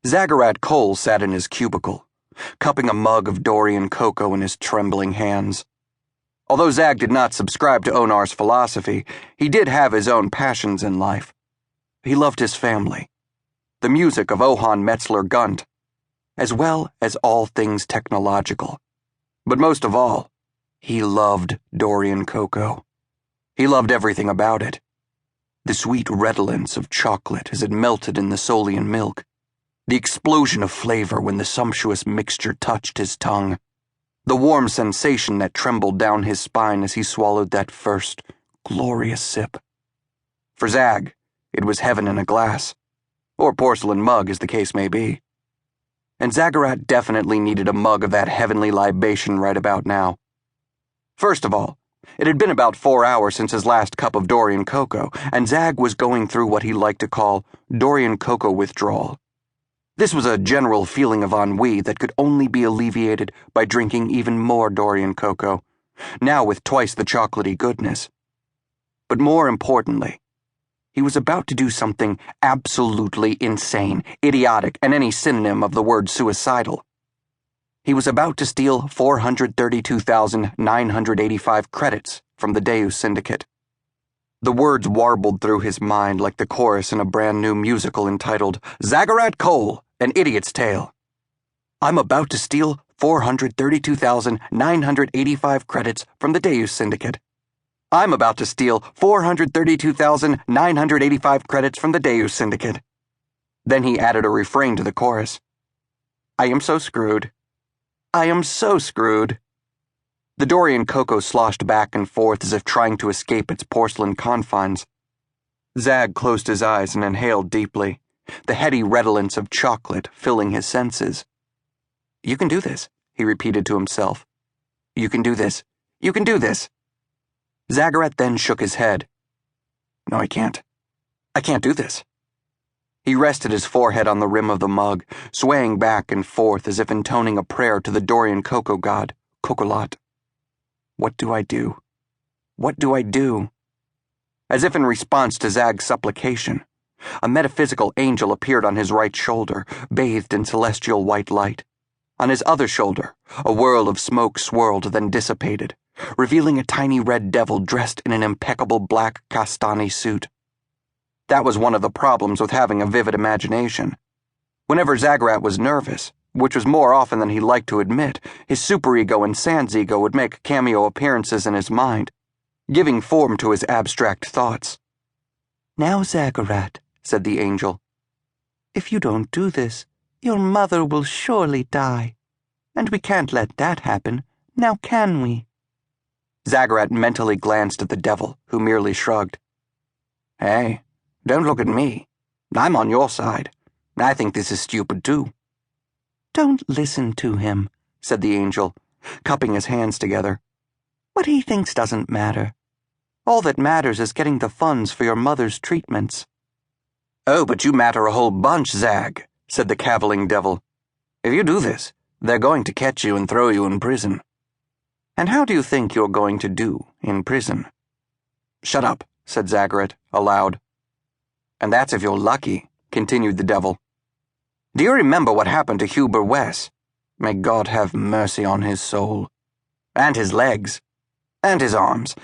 Zagarat Cole sat in his cubicle, cupping a mug of Dorian cocoa in his trembling hands. Although Zag did not subscribe to Onar's philosophy, he did have his own passions in life. He loved his family, the music of Ohan Metzler Gunt, as well as all things technological. But most of all, he loved Dorian cocoa. He loved everything about it. The sweet redolence of chocolate as it melted in the Solian milk, the explosion of flavor when the sumptuous mixture touched his tongue, the warm sensation that trembled down his spine as he swallowed that first, glorious sip. For Zag, it was heaven in a glass, or porcelain mug as the case may be. And Zagarat definitely needed a mug of that heavenly libation right about now. First of all, it had been about 4 hours since his last cup of Dorian cocoa, and Zag was going through what he liked to call Dorian cocoa withdrawal. This was a general feeling of ennui that could only be alleviated by drinking even more Dorian cocoa, now with twice the chocolatey goodness. But more importantly, he was about to do something absolutely insane, idiotic, and any synonym of the word suicidal. He was about to steal 432,985 credits from the Deus Syndicate. The words warbled through his mind like the chorus in a brand new musical entitled Zagarat Cole, An Idiot's Tale. I'm about to steal 432,985 credits from the Deus Syndicate. I'm about to steal 432,985 credits from the Deus Syndicate. Then he added a refrain to the chorus. I am so screwed. I am so screwed. The Dorian cocoa sloshed back and forth as if trying to escape its porcelain confines. Zag closed his eyes and inhaled deeply, the heady redolence of chocolate filling his senses. You can do this, he repeated to himself. You can do this. You can do this. Zagarat then shook his head. No, I can't. I can't do this. He rested his forehead on the rim of the mug, swaying back and forth as if intoning a prayer to the Dorian cocoa god, Cocolat. What do I do? What do I do? As if in response to Zag's supplication, a metaphysical angel appeared on his right shoulder, bathed in celestial white light. On his other shoulder, a whirl of smoke swirled, then dissipated, revealing a tiny red devil dressed in an impeccable black castani suit. That was one of the problems with having a vivid imagination. Whenever Zagarat was nervous, which was more often than he liked to admit, his superego and sans ego would make cameo appearances in his mind, giving form to his abstract thoughts. Now, Zagarat, said the angel, if you don't do this, your mother will surely die. And we can't let that happen, now can we? Zagarat mentally glanced at the devil, who merely shrugged. Hey, don't look at me. I'm on your side. I think this is stupid too. Don't listen to him, said the angel, cupping his hands together. What he thinks doesn't matter. All that matters is getting the funds for your mother's treatments. Oh, but you matter a whole bunch, Zag, said the cavilling devil. If you do this, they're going to catch you and throw you in prison. And how do you think you're going to do in prison? Shut up, said Zagarat, aloud. And that's if you're lucky, continued the devil. Do you remember what happened to Huber Wess? May God have mercy on his soul. And his legs. And his arms.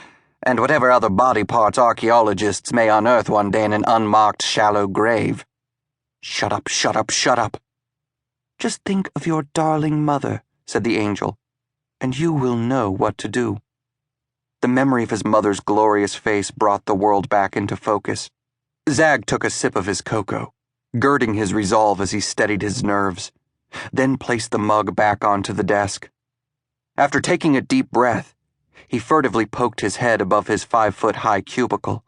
And whatever other body parts archaeologists may unearth one day in an unmarked shallow grave. Shut up, shut up, shut up. Just think of your darling mother, said the angel, and you will know what to do. The memory of his mother's glorious face brought the world back into focus. Zag took a sip of his cocoa, girding his resolve as he steadied his nerves, then placed the mug back onto the desk. After taking a deep breath, he furtively poked his head above his 5-foot-high cubicle,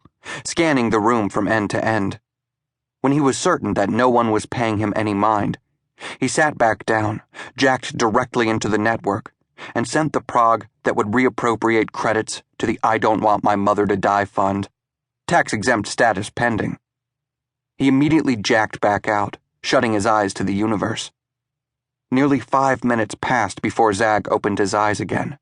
scanning the room from end to end. When he was certain that no one was paying him any mind, he sat back down, jacked directly into the network, and sent the prog that would reappropriate credits to the I Don't Want My Mother to Die fund, tax-exempt status pending. He immediately jacked back out, shutting his eyes to the universe. Nearly 5 minutes passed before Zag opened his eyes again,